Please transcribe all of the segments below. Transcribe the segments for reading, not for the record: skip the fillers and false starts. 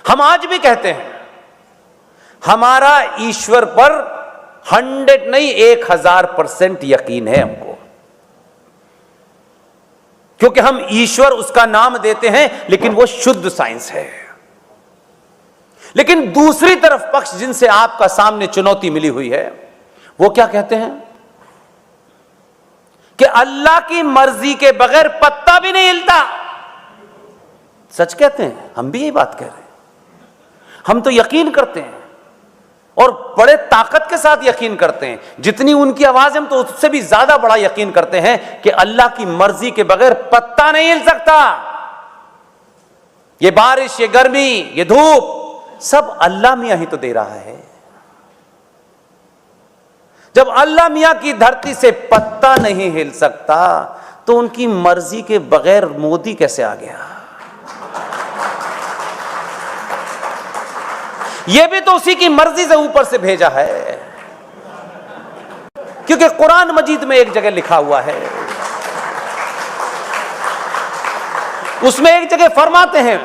हम आज भी कहते हैं हमारा ईश्वर पर 100 नहीं 1000% यकीन है हमको, क्योंकि हम ईश्वर उसका नाम देते हैं लेकिन वो शुद्ध साइंस है। लेकिन दूसरी तरफ पक्ष जिनसे आपका सामने चुनौती मिली हुई है वो क्या कहते हैं कि अल्लाह की मर्जी के बगैर पत्ता भी नहीं हिलता। सच कहते हैं, हम भी यही बात कह रहे हैं। हम तो यकीन करते हैं और बड़े ताकत के साथ यकीन करते हैं, जितनी उनकी आवाज हम तो उससे भी ज्यादा बड़ा यकीन करते हैं कि अल्लाह की मर्जी के बगैर पत्ता नहीं हिल सकता। ये बारिश, ये गर्मी, ये धूप सब अल्लाह मियां ही तो दे रहा है। जब अल्लाह मियां की धरती से पत्ता नहीं हिल सकता तो उनकी मर्जी के बगैर मोदी कैसे आ गया? यह भी तो उसी की मर्जी से ऊपर से भेजा है, क्योंकि कुरान मजीद में एक जगह लिखा हुआ है, उसमें एक जगह फरमाते हैं,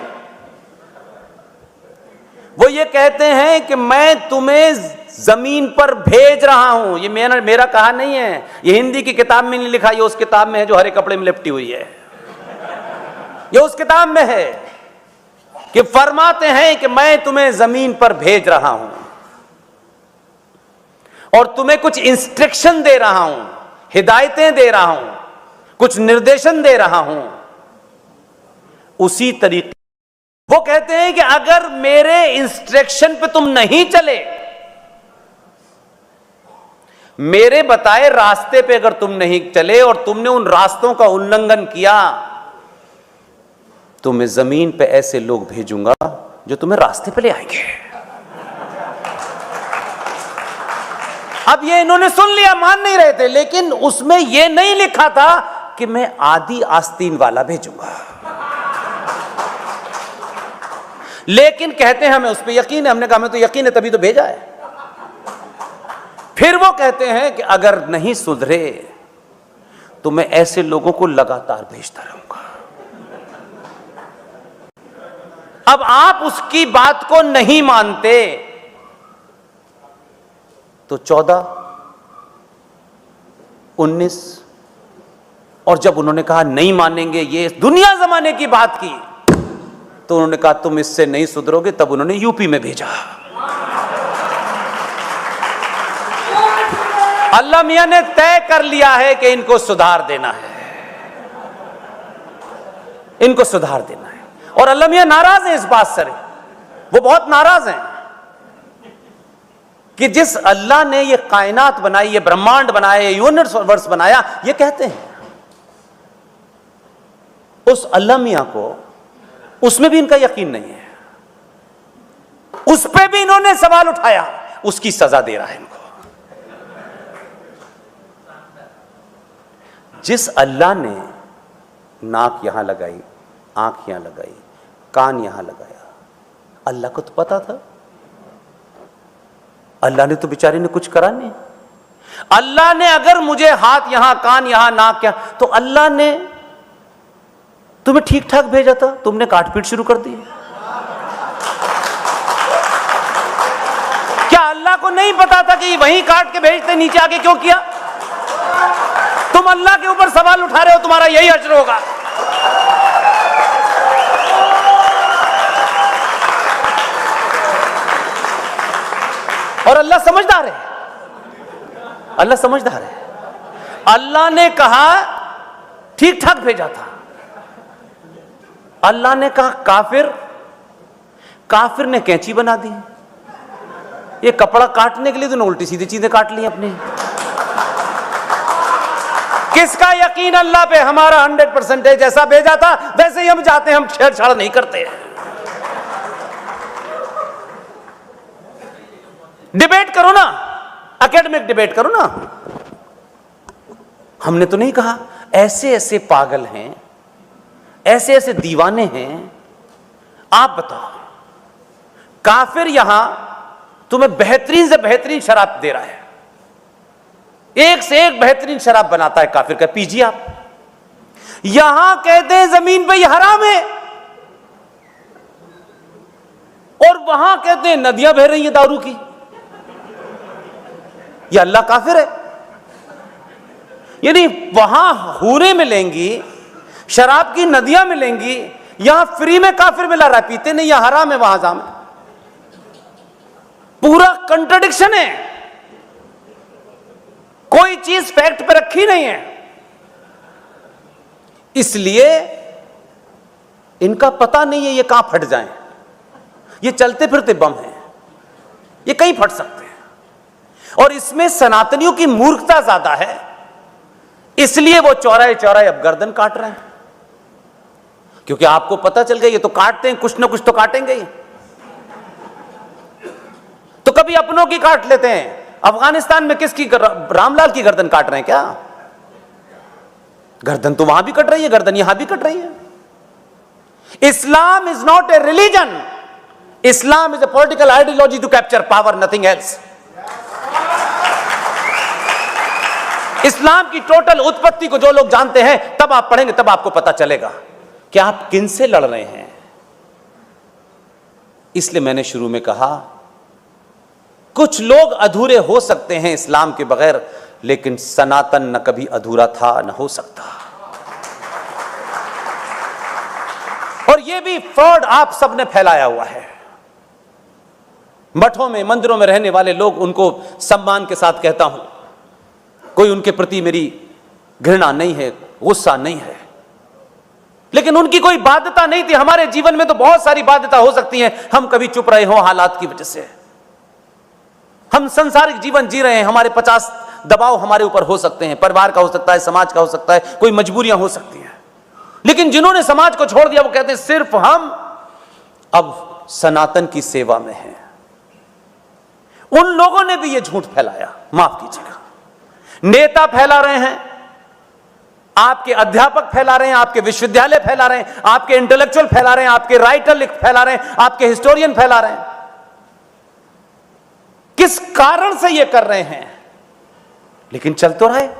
वो ये कहते हैं कि मैं तुम्हें जमीन पर भेज रहा हूं। ये मेरा कहा नहीं है, ये हिंदी की किताब में नहीं लिखा, ये उस किताब में है जो हरे कपड़े में लिपटी हुई है। ये उस किताब में है कि फरमाते हैं कि मैं तुम्हें जमीन पर भेज रहा हूं और तुम्हें कुछ इंस्ट्रक्शन दे रहा हूं, हिदायतें दे रहा हूं, कुछ निर्देशन दे रहा हूं। उसी तरीके वो कहते हैं कि अगर मेरे इंस्ट्रक्शन पे तुम नहीं चले, मेरे बताए रास्ते पे अगर तुम नहीं चले और तुमने उन रास्तों का उल्लंघन किया तो मैं जमीन पे ऐसे लोग भेजूंगा जो तुम्हें रास्ते पे ले आएंगे। अब ये इन्होंने सुन लिया, मान नहीं रहे थे, लेकिन उसमें यह नहीं लिखा था कि मैं आधी आस्तीन वाला भेजूंगा। लेकिन कहते हैं हमें उस पर यकीन है। हमने कहा हमें तो यकीन है तभी तो भेजा है। फिर वो कहते हैं कि अगर नहीं सुधरे तो मैं ऐसे लोगों को लगातार भेजता रहूंगा। अब आप उसकी बात को नहीं मानते तो 14, 19 और जब उन्होंने कहा नहीं मानेंगे, ये दुनिया जमाने की बात की, तो उन्होंने कहा तुम इससे नहीं सुधरोगे, तब उन्होंने यूपी में भेजा। अल्लाह मियां ने तय कर लिया है कि इनको सुधार देना है, इनको सुधार देना है। और अल्लाह मियां नाराज हैं इस बात से, वो बहुत नाराज हैं कि जिस अल्लाह ने ये कायनात बनाई, ये ब्रह्मांड बनाया, ये यूनिवर्स बनाया, ये कहते हैं उस अल्लाह मियां को, उसमें भी इनका यकीन नहीं है, उस पे भी इन्होंने सवाल उठाया, उसकी सजा दे रहा है इनको। जिस अल्लाह ने नाक यहां लगाई, आंख यहां लगाई, कान यहां लगाया, अल्लाह को तो पता था। अल्लाह ने तो बेचारे ने कुछ करा नहीं। अल्लाह ने अगर मुझे हाथ यहां, कान यहां, नाक क्या, तो अल्लाह ने तुम्हें ठीक ठाक भेजा था, तुमने काटपीट शुरू कर दी। क्या अल्लाह को नहीं पता था कि वहीं काट के भेजते, नीचे आके क्यों किया? तुम अल्लाह के ऊपर सवाल उठा रहे हो, तुम्हारा यही अजर होगा। और अल्लाह समझदार है, अल्लाह समझदार है। अल्लाह ने कहा ठीक ठाक भेजा था। अल्लाह ने कहा काफिर, काफिर ने कैंची बना दी। ये कपड़ा काटने के लिए तो उल्टी सीधी चीजें काट ली अपने। किसका यकीन अल्लाह पे? हमारा 100% है। जैसा भेजा था वैसे ही हम जाते हैं, हम छेड़छाड़ नहीं करते। डिबेट करो ना, एकेडमिक डिबेट करो ना। हमने तो नहीं कहा ऐसे ऐसे पागल हैं, ऐसे ऐसे दीवाने हैं। आप बताओ, काफिर यहां तुम्हें बेहतरीन से बेहतरीन शराब दे रहा है, एक से एक बेहतरीन शराब बनाता है काफिर का, पीजिए आप। यहां कहते हैं जमीन पे ये हराम है, वहां कहते हैं नदियां बह रही हैं दारू की। ये अल्लाह काफिर है? यानी वहां हूरें मिलेंगी, शराब की नदियां मिलेंगी, यहां फ्री में काफिर मिला रहा है, पीते नहीं, यहां हराम है वहां जाम है। पूरा कंट्राडिक्शन है, कोई चीज फैक्ट पे रखी नहीं है। इसलिए इनका पता नहीं है ये कहां फट जाएं। ये चलते फिरते बम हैं, ये कहीं फट सकते हैं। और इसमें सनातनियों की मूर्खता ज्यादा है, इसलिए वो चौराहे चौराहे अब गर्दन काट रहे हैं। क्योंकि आपको पता चल गया ये तो काटते हैं, कुछ ना कुछ तो काटेंगे ही। तो कभी अपनों की काट लेते हैं। अफगानिस्तान में किसकी, रामलाल की गर्दन काट रहे हैं क्या? गर्दन तो वहां भी कट रही है, गर्दन यहां भी कट रही है। Islam is not a religion, Islam is a political ideology to capture power, nothing else. Islam की टोटल उत्पत्ति को जो लोग जानते हैं, तब आप पढ़ेंगे, तब आपको पता चलेगा कि आप किन से लड़ रहे हैं। इसलिए मैंने शुरू में कहा कुछ लोग अधूरे हो सकते हैं इस्लाम के बगैर, लेकिन सनातन न कभी अधूरा था न हो सकता। और यह भी फ्रॉड आप सबने फैलाया हुआ है। मठों में, मंदिरों में रहने वाले लोग, उनको सम्मान के साथ कहता हूं, कोई उनके प्रति मेरी घृणा नहीं है, गुस्सा नहीं है, लेकिन उनकी कोई बाध्यता नहीं थी। हमारे जीवन में तो बहुत सारी बाध्यता हो सकती हैं, हम कभी चुप रहे हो हालात की वजह से। हम संसारिक जीवन जी रहे हैं, हमारे 50 दबाव हमारे ऊपर हो सकते हैं, परिवार का हो सकता है, समाज का हो सकता है, कोई मजबूरियां हो सकती हैं। लेकिन जिन्होंने समाज को छोड़ दिया वो कहते हैं सिर्फ हम अब सनातन की सेवा में हैं। उन लोगों ने भी ये झूठ फैलाया, माफ कीजिएगा। नेता फैला रहे हैं, आपके अध्यापक फैला रहे हैं, आपके विश्वविद्यालय फैला रहे हैं, आपके इंटेलेक्चुअल फैला रहे हैं, आपके राइटर फैला रहे हैं, आपके हिस्टोरियन फैला रहे हैं। किस कारण से ये कर रहे हैं? लेकिन चल तो रहा है।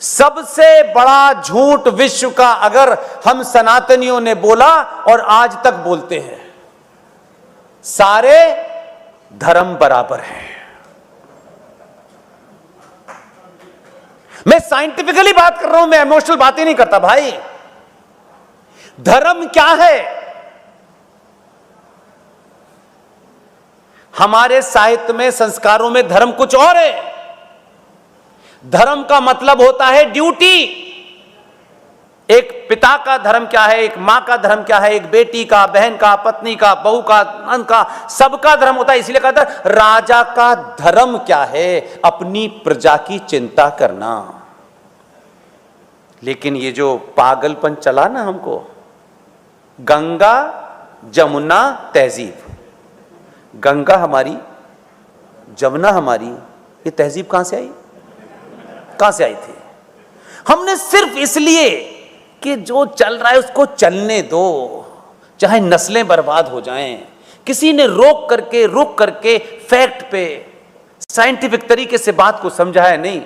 सबसे बड़ा झूठ विश्व का अगर हम सनातनियों ने बोला और आज तक बोलते हैं, सारे धर्म बराबर हैं। मैं साइंटिफिकली बात कर रहा हूं, मैं इमोशनल बातें नहीं करता भाई। धर्म क्या है? हमारे साहित्य में, संस्कारों में धर्म कुछ और है। धर्म का मतलब होता है ड्यूटी। एक पिता का धर्म क्या है, एक मां का धर्म क्या है, एक बेटी का, बहन का, पत्नी का, बहू का, नंद का, सबका धर्म होता है। इसलिए कहता है राजा का धर्म क्या है, अपनी प्रजा की चिंता करना। लेकिन ये जो पागलपन चला ना हमको, गंगा जमुना तहजीब, गंगा हमारी, जमुना हमारी, ये तहजीब कहां से आई? कहां से आई थी? हमने सिर्फ इसलिए कि जो चल रहा है उसको चलने दो, चाहे नस्लें बर्बाद हो जाएं। किसी ने रुक करके फैक्ट पे, साइंटिफिक तरीके से बात को समझाया नहीं।